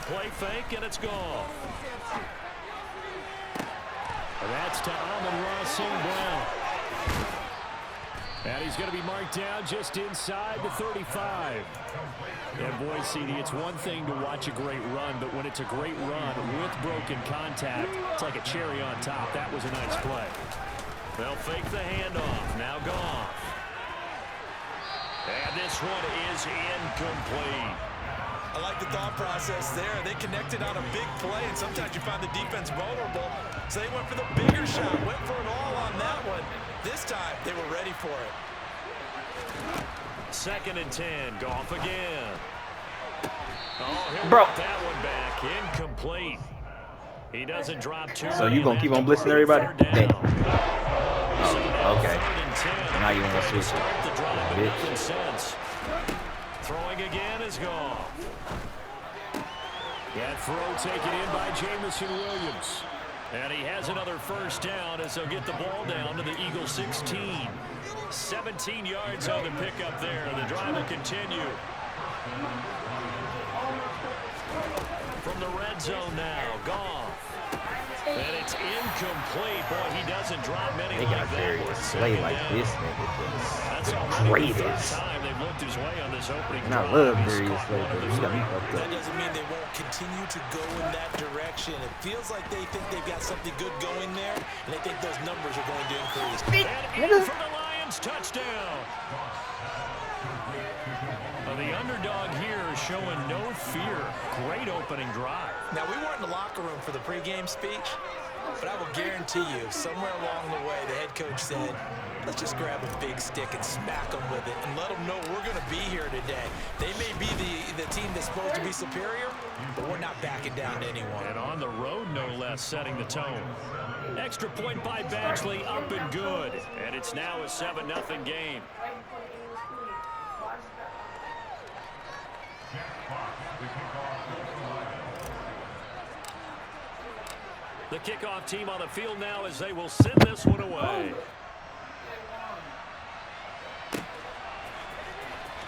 play fake, and it's gone. And that's to Amon-Ra St. Brown. And he's going to be marked down just inside the 35. And boy, CD, it's one thing to watch a great run, but when it's a great run with broken contact, it's like a cherry on top. That was a nice play. They'll fake the handoff. Now Goff. And this one is incomplete. I like the thought process there. They connected on a big play, and sometimes you find the defense vulnerable. So they went for the bigger shot, went for it all on that one. This time, they were ready for it. 2nd and 10, Goff again. Oh, he'll Bro. get that one back. Incomplete. He doesn't drop two. So you gonna keep on blitzing everybody? Oh, okay. Now you want to switch it. Bitch. Throwing again is Goff. That throw taken in by Jamison Williams. And he has another first down as they'll get the ball down to the Eagles 16. 17 yards on the pickup there. The drive will continue. From the red zone now, Goff. And it's incomplete. Boy, he doesn't drop many. They got various slay like this nigga. That's the greatest. Time they've looked his way on this opening. And I love various slay, but you got me fucked up. That doesn't mean they won't continue to go in that direction. It feels like they think they've got something good going there, and they think those numbers are going to increase. And in for the Lions, touchdown. The underdog here is showing no fear. Great opening drive. Now, we weren't in the locker room for the pregame speech, but I will guarantee you, somewhere along the way, the head coach said, let's just grab a big stick and smack them with it and let them know we're going to be here today. They may be the team that's supposed to be superior, but we're not backing down to anyone. And on the road, no less, setting the tone. Extra point by Badgley, up and good. And it's now a 7-0 game. The kickoff team on the field now as they will send this one away.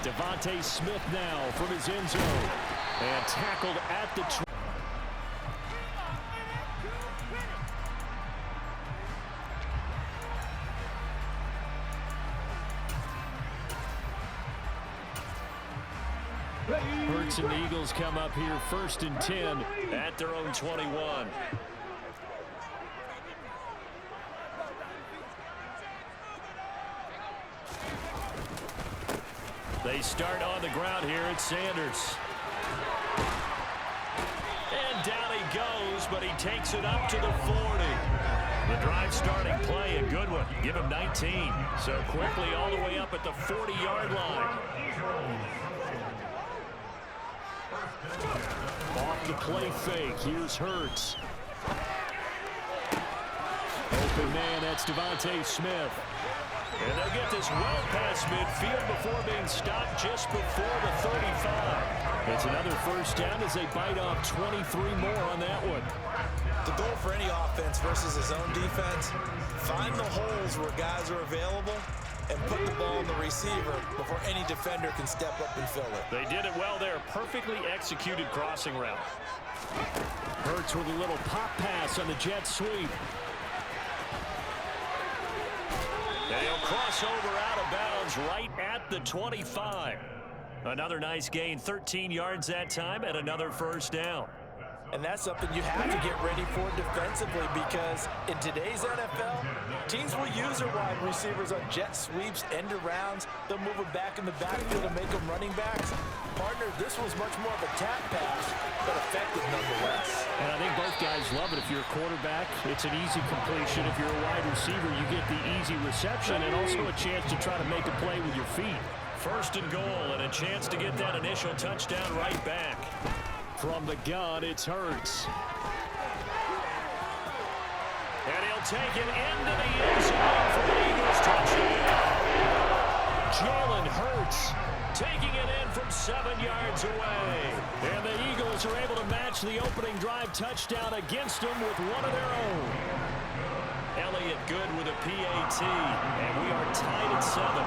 Devontae Smith now from his end zone. And tackled at the 20. Hurts and the Eagles come up here 1st and 10 at their own 21. They start on the ground here. It's Sanders. And down he goes, but he takes it up to the 40. The drive starting play, a good one. Give him 19. So quickly all the way up at the 40-yard line. Off the play fake. Here's Hurts. Open man, that's Devontae Smith. And they'll get this well past midfield before being stopped just before the 35. It's another first down as they bite off 23 more on that one. The goal for any offense versus his own defense, find the holes where guys are available and put the ball in the receiver before any defender can step up and fill it. They did it well there. Perfectly executed crossing route. Hurts with a little pop pass on the jet sweep. They'll cross over out of bounds right at the 25. Another nice gain, 13 yards that time, and another first down. And that's something you have to get ready for defensively, because in today's NFL, teams will use their wide receivers on jet sweeps, end arounds. They'll move them back in the backfield and make them running backs. Partner, this was much more of a tap pass, but effective nonetheless. And I think both guys love it. If you're a quarterback, it's an easy completion. If you're a wide receiver, you get the easy reception and also a chance to try to make a play with your feet. 1st and goal, and a chance to get that initial touchdown right back. From the gun, it's Hurts. And he'll take it into the end zone for the Eagles touchdown. Jalen Hurts taking it in from 7 yards away. And the Eagles are able to match the opening drive touchdown against them with one of their own. Elliott good with a PAT, and we are tied at 7.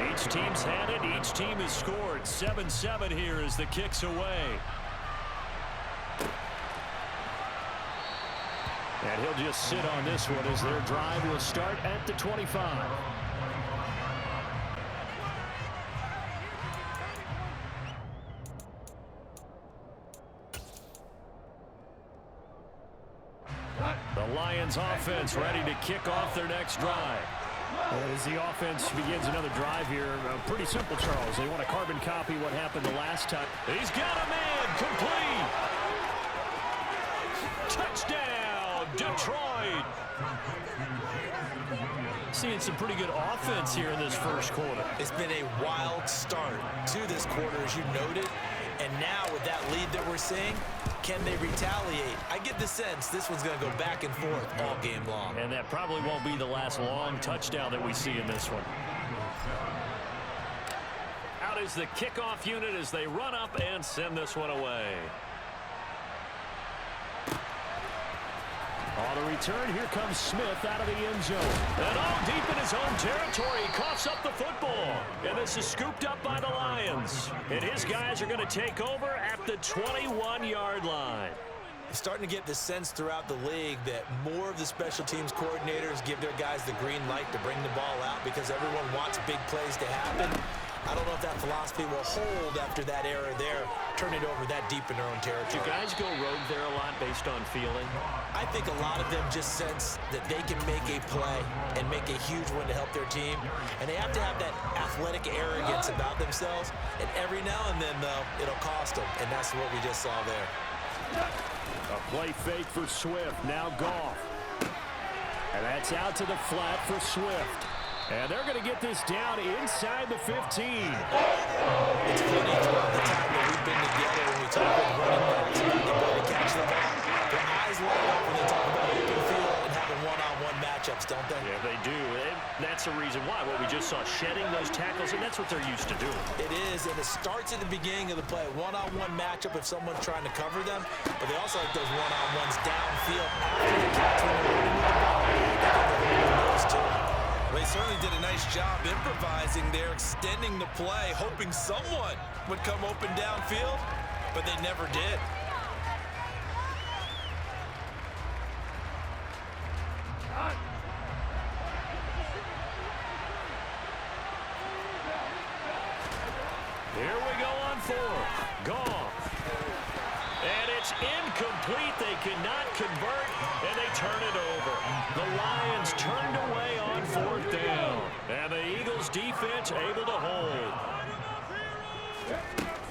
Each Each team's had it. Each team has scored. 7-7 here as the kick's away. And he'll just sit on this one as their drive will start at the 25. The Lions offense ready to kick off their next drive. As the offense begins another drive here, pretty simple, Charles. They want to carbon copy what happened the last time. He's got a man, complete. Touchdown, Detroit. Seeing some pretty good offense here in this first quarter. It's been a wild start to this quarter, as you noted. And now with that lead that we're seeing, can they retaliate? I get the sense this one's going to go back and forth all game long. And that probably won't be the last long touchdown that we see in this one. Out is the kickoff unit as they run up and send this one away. On the return, here comes Smith out of the end zone. And deep in his own territory, he coughs up the football. And this is scooped up by the Lions. And his guys are going to take over at the 21-yard line. Starting to get the sense throughout the league that more of the special teams coordinators give their guys the green light to bring the ball out because everyone wants big plays to happen. I don't know if that philosophy will hold after that era there, turn it over that deep in their own territory. Do guys go rogue there a lot based on feeling? I think a lot of them just sense that they can make a play and make a huge one to help their team. And they have to have that athletic arrogance about themselves. And every now and then, though, it'll cost them. And that's what we just saw there. A play fake for Swift. Now Goff. And that's out to the flat for Swift. And they're going to get this down inside the 15. It's funny throughout the time that we've been together when we talk about running backs and the ability to catch the ball. Their eyes light up when they talk about open field and having one-on-one matchups, don't they? Yeah, they do. And that's the reason why. What we just saw, shedding those tackles, and that's what they're used to doing. It is, and it starts at the beginning of the play. One-on-one matchup if someone's trying to cover them, but they also like those one-on-ones downfield after the catch when they're running with the ball. Those two. They certainly did a nice job improvising there, extending the play, hoping someone would come open downfield, but they never did. Here we go on fourth. Goff. And it's incomplete. They cannot convert, and they turn it over. The Lions turned away on fourth down. And the Eagles defense able to hold.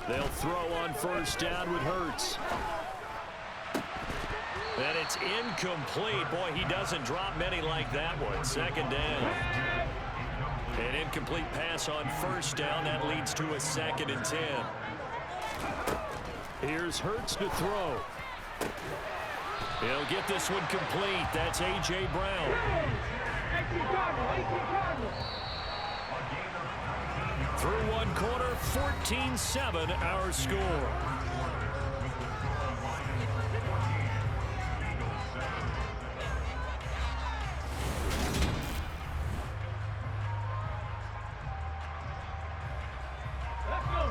They'll throw on first down with Hurts. And it's incomplete. Boy, he doesn't drop many like that one. Second down. An incomplete pass on first down. That leads to a 2nd and 10. Here's Hurts to throw. He'll get this one complete. That's A.J. Brown. Through one quarter, 14-7 our score.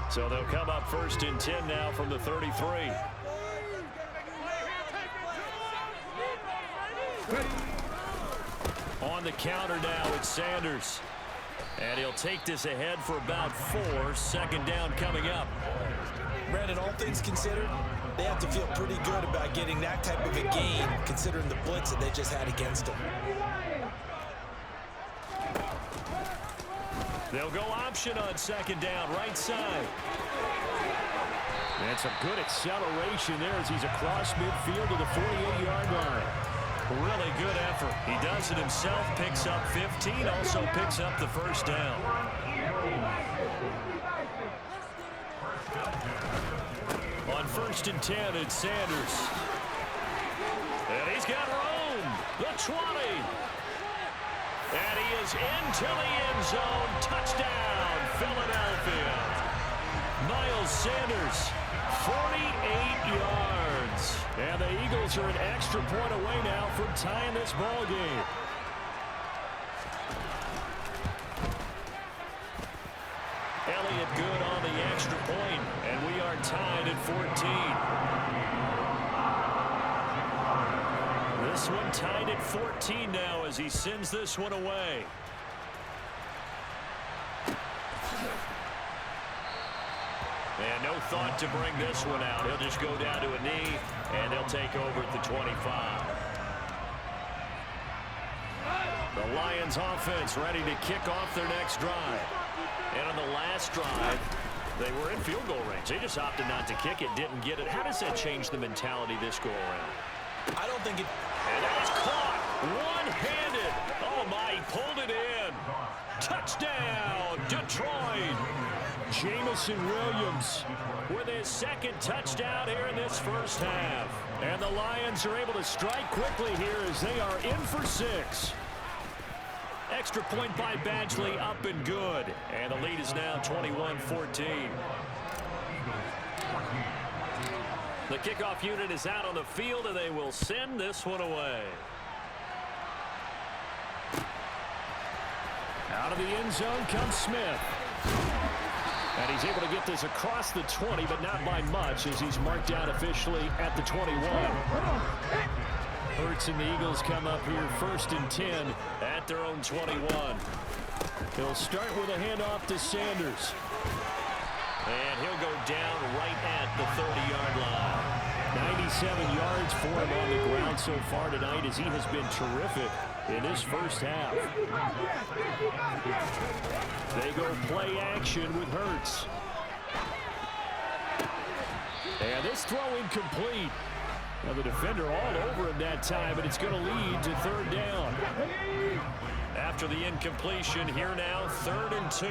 So they'll come up 1st and 10 now from the 33. On the counter now, it's Sanders. And he'll take this ahead for about 4. 2nd down coming up. Brandon, all things considered, they have to feel pretty good about getting that type of a gain, considering the blitz that they just had against them. They'll go option on 2nd down, right side. That's a good acceleration there as he's across midfield to the 48-yard line. Really good effort. He does it himself, picks up 15, also picks up the 1st down. On 1st and 10, it's Sanders. And he's got room. The 20. And he is into the end zone. Touchdown, Philadelphia. Miles Sanders, 48 yards. And the Eagles are an extra point away now from tying this ball game. tied at 14. This one tied at 14 now as he sends this one away. And no thought to bring this one out. He'll just go down to a knee, and they'll take over at the 25. The Lions offense ready to kick off their next drive. And on the last drive, they were in field goal range. They just opted not to kick it, didn't get it. How does that change the mentality this go around? I don't think it... And that is caught one-handed. Oh, my, he pulled it in. Touchdown, Detroit. Jameson Williams with his second touchdown here in this first half. And the Lions are able to strike quickly here as they are in for 6. Extra point by Badgley, up and good. And the lead is now 21-14. The kickoff unit is out on the field, and they will send this one away. Out of the end zone comes Smith. And he's able to get this across the 20, but not by much as he's marked down officially at the 21. Hurts and the Eagles come up here 1st and 10 at their own 21. He'll start with a handoff to Sanders. And he'll go down right at the 30-yard line. 97 yards for him on the ground so far tonight as he has been terrific in his first half. They go play action with Hurts. And this throw incomplete. Now the defender all over him that time, but it's going to lead to 3rd down. After the incompletion, here now 3rd and 2.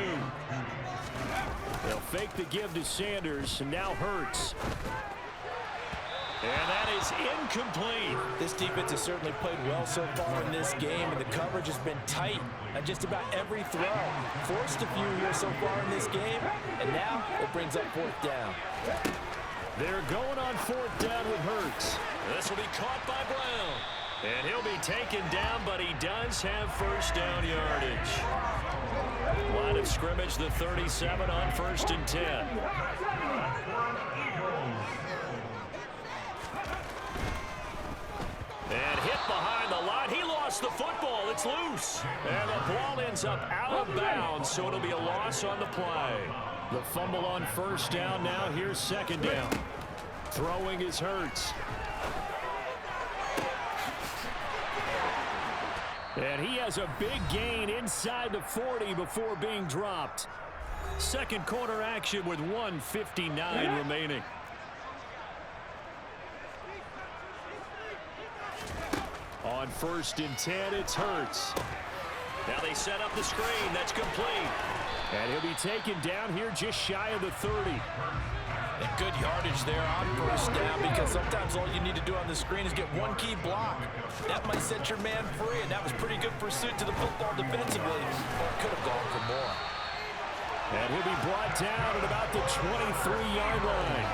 They'll fake the give to Sanders, and now Hurts. And that is incomplete. This defense has certainly played well so far in this game, and the coverage has been tight on just about every throw. Forced a few here so far in this game, and now it brings up 4th down. They're going on 4th down with Hurts. This will be caught by Brown. And he'll be taken down, but he does have 1st down yardage. Line of scrimmage, the 37 on 1st and 10. And hit behind the line. He lost the football. It's loose. And the ball ends up out of bounds, so it'll be a loss on the play. The fumble on 1st down. Now here's 2nd down. Throwing is Hurts. And he has a big gain inside the 40 before being dropped. Second quarter action with 1:59 remaining. On 1st and 10, it's Hurts. Now they set up the screen. That's complete. And he'll be taken down here just shy of the 30. And good yardage there on 1st down, because sometimes all you need to do on the screen is get one key block. That might set your man free, and that was pretty good pursuit to the football defensively, or it could have gone for more. And he'll be brought down at about the 23-yard line.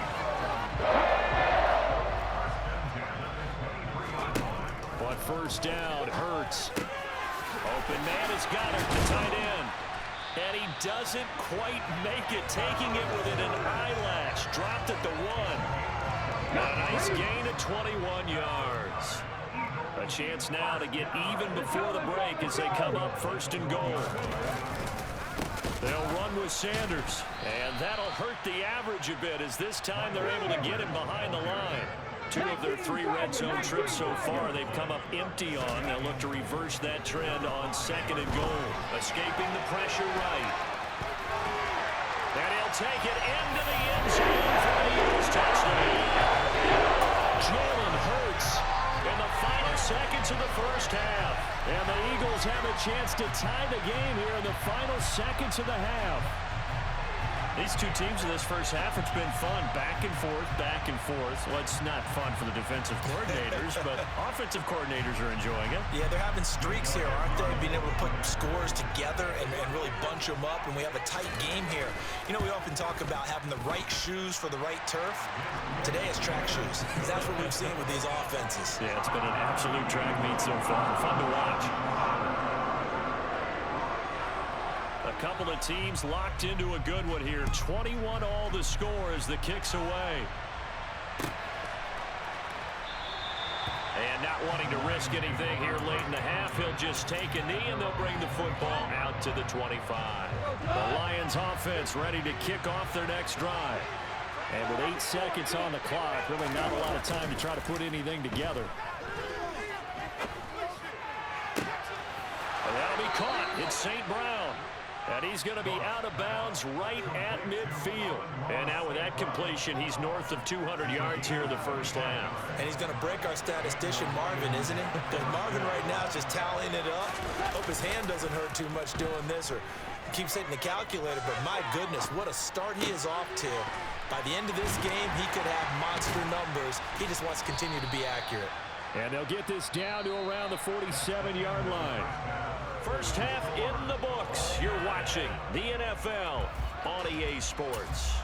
On 1st down, Hurts. Open man has got it, the tight end. And he doesn't quite make it, taking it within an eyelash. Dropped at the 1. A nice gain of 21 yards. A chance now to get even before the break as they come up 1st and goal. They'll run with Sanders. And that'll hurt the average a bit as this time they're able to get him behind the line. 2 of their 3 red zone trips so far they've come up empty on. They'll look to reverse that trend on 2nd and goal. Escaping the pressure right. And he'll take it into the end zone for the Eagles touchdown. Jalen Hurts in the final seconds of the first half. And the Eagles have a chance to tie the game here in the final seconds of the half. These two teams in this first half, it's been fun. Back and forth, back and forth. Well, it's not fun for the defensive coordinators, but offensive coordinators are enjoying it. Yeah, they're having streaks here, aren't they? Being able to put scores together and really bunch them up, and we have a tight game here. You know, we often talk about having the right shoes for the right turf. Today it's track shoes. That's what we've seen with these offenses. Yeah, it's been an absolute track meet so far. Fun to watch. A couple of teams locked into a good one here. 21 all the score as the kick's away. And not wanting to risk anything here late in the half, he'll just take a knee, and they'll bring the football out to the 25. The Lions offense ready to kick off their next drive. And with 8 seconds on the clock, really not a lot of time to try to put anything together. And that'll be caught. It's St. Brown. And he's going to be out of bounds right at midfield. And now with that completion, he's north of 200 yards here in the first half. And he's going to break our statistician Marvin, isn't he? Because Marvin right now is just tallying it up. Hope his hand doesn't hurt too much doing this or keeps hitting the calculator. But my goodness, what a start he is off to. By the end of this game, he could have monster numbers. He just wants to continue to be accurate. And they'll get this down to around the 47-yard line. First half in the books. You're watching the NFL on EA Sports.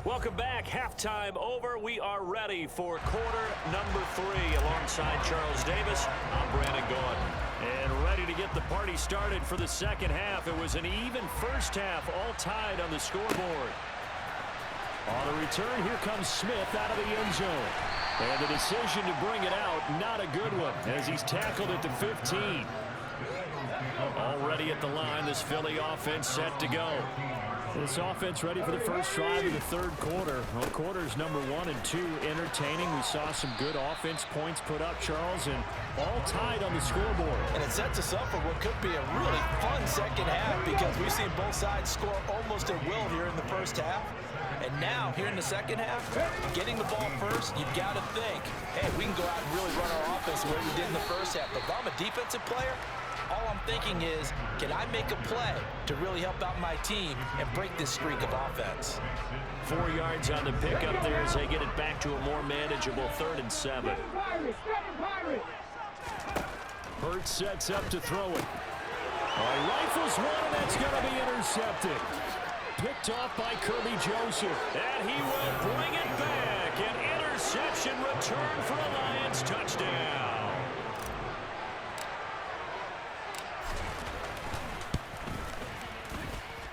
Welcome back. Halftime over. We are ready for quarter number 3. Alongside Charles Davis, I'm Brandon Gordon. And ready to get the party started for the second half. It was an even first half, all tied on the scoreboard. On the return, here comes Smith out of the end zone. And the decision to bring it out, not a good one, as he's tackled at the 15. Already at the line, this Philly offense set to go. This offense ready for the first drive of the third quarter. Well, quarters number 1 and 2 entertaining. We saw some good offense points put up, Charles, and all tied on the scoreboard. And it sets us up for what could be a really fun second half because we've seen both sides score almost at will here in the first half. And now, here in the second half, getting the ball first, you've got to think, hey, we can go out and really run our offense the way we did in the first half. But if I'm a defensive player, all I'm thinking is, can I make a play to really help out my team and break this streak of offense? 4 yards on the pickup there as they get it back to a more manageable 3rd and 7. Hurts sets up to throw it. Rifles one, and that's going to be intercepted. Picked off by Kirby Joseph. And he will bring it back. An interception return for a Lions touchdown.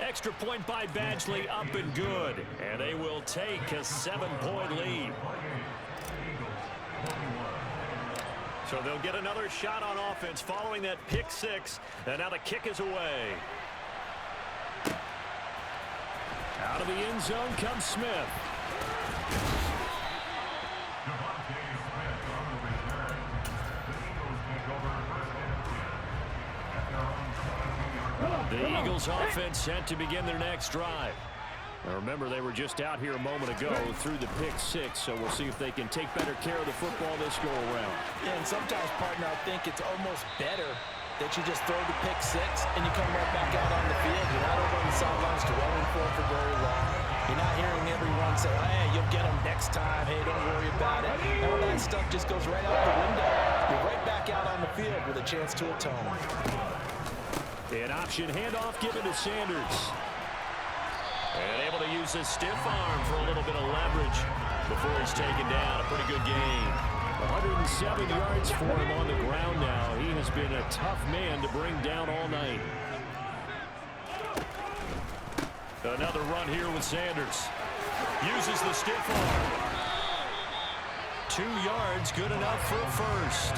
Extra point by Badgley, up and good. And they will take a 7-point lead. So they'll get another shot on offense following that pick 6. And now the kick is away. Out of the end zone comes Smith. The Eagles offense set to begin their next drive. Now remember, they were just out here a moment ago through the pick 6, so we'll see if they can take better care of the football this go-around. Yeah, and sometimes, partner, I think it's almost better that you just throw the pick 6 and you come right back out on the field. You're not over on the sidelines dwelling for very long. You're not hearing everyone say, hey, you'll get them next time. Hey, don't worry about it. All that stuff just goes right out the window. You're right back out on the field with a chance to atone. An option handoff given to Sanders. And able to use his stiff arm for a little bit of leverage before he's taken down. A pretty good game. 107 yards for him on the ground now. He has been a tough man to bring down all night. Another run here with Sanders. Uses the stiff arm. 2 yards, good enough for a first.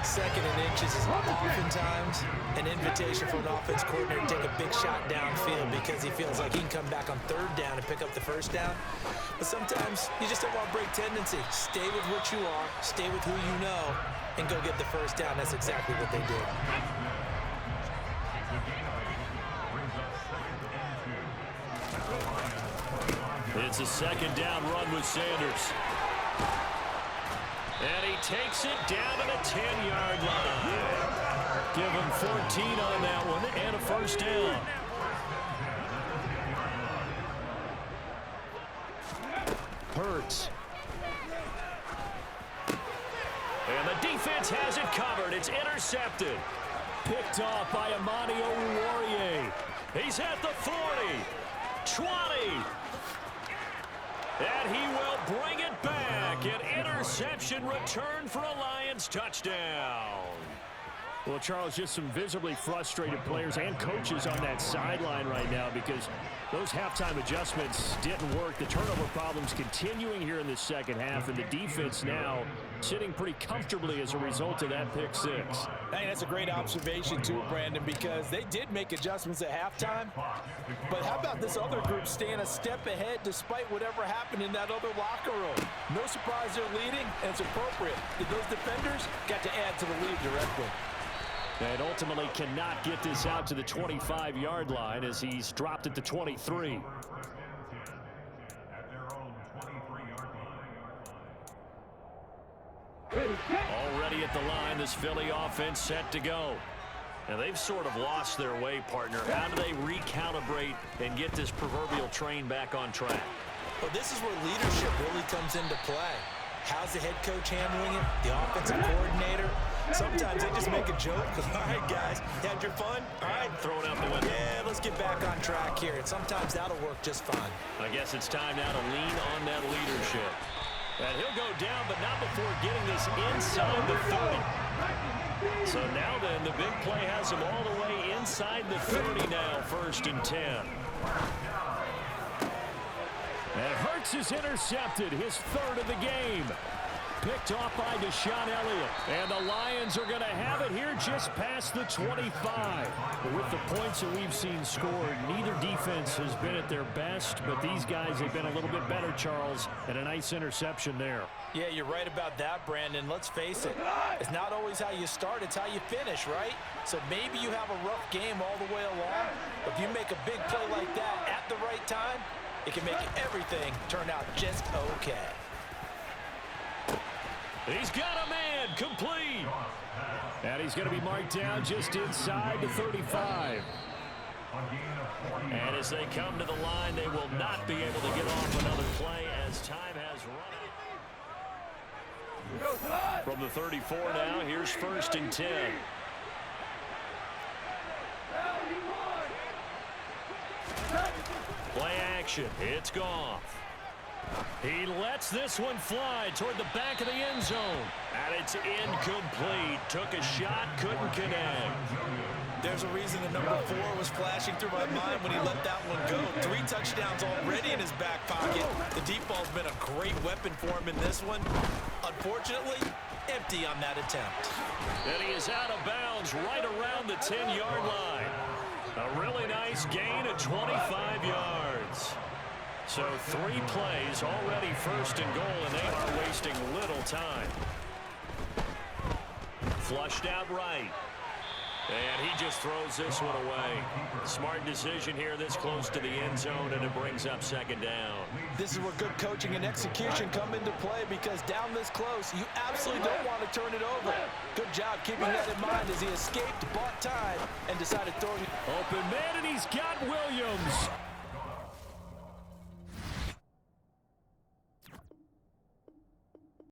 2nd and inches is oftentimes an invitation for an offense coordinator to take a big shot downfield because he feels like he can come back on 3rd down and pick up the 1st down. But sometimes you just don't want to break tendency. Stay with what you are, stay with who you know, and go get the 1st down. That's exactly what they did. It's a 2nd down run with Sanders. And he takes it down to the 10-yard line. Give him 14 on that one and a 1st down. Hurts. And the defense has it covered. It's intercepted. Picked off by Amani Oruwariye. He's at the 40, 20. And he will bring it back. An interception return for a Lions touchdown. Well, Charles, just some visibly frustrated players and coaches on that sideline right now because those halftime adjustments didn't work. The turnover problems continuing here in the second half, and the defense now sitting pretty comfortably as a result of that pick six. Hey, that's a great observation too, Brandon, because they did make adjustments at halftime. But how about this other group staying a step ahead despite whatever happened in that other locker room? No surprise they're leading, and it's appropriate. Those defenders got to add to the lead directly. And ultimately cannot get this out to the 25-yard line as he's dropped at the 23. Already at the line, this Philly offense set to go. And they've sort of lost their way, partner. How do they recalibrate and get this proverbial train back on track? Well, this is where leadership really comes into play. How's the head coach handling it? The offensive coordinator? Sometimes they just make a joke. All right, guys, you had your fun? All right, Throw it out the window. yeah, let's get back on track here. And sometimes that'll work just fine. I guess it's time now to lean on that leadership. And he'll go down, but not before getting this inside the 30. So now then, the big play has him all the way inside the 30 now, 1st and 10. And Hurts is intercepted, his third of the game. Picked off by Deshaun Elliott. And the Lions are going to have it here just past the 25. But with the points that we've seen scored, neither defense has been at their best, but these guys have been a little bit better, Charles, and a nice interception there. Yeah, you're right about that, Brandon. Let's face it. It's not always how you start, it's how you finish, right? So maybe you have a rough game all the way along, but if you make a big play like that at the right time, it can make everything turn out just okay. He's got a man, complete. And he's going to be marked down just inside the 35. And as they come to the line, they will not be able to get off another play as time has run. From the 34 now, here's 1st and 10. Play action. It's Goff. He lets this one fly toward the back of the end zone. And it's incomplete. Took a shot, couldn't connect. There's a reason the number 4 was flashing through my mind when he let that one go. 3 touchdowns already in his back pocket. The deep ball's been a great weapon for him in this one. Unfortunately, empty on that attempt. And he is out of bounds right around the 10-yard line. A really nice gain of 25 yards. So 3 plays already 1st and goal, and they are wasting little time. Flushed out right. And he just throws this one away. Smart decision here this close to the end zone, and it brings up 2nd down. This is where good coaching and execution come into play, because down this close, you absolutely don't want to turn it over. Good job keeping that in mind as he escaped, bought time, and decided throwing. Open man, and he's got Williams.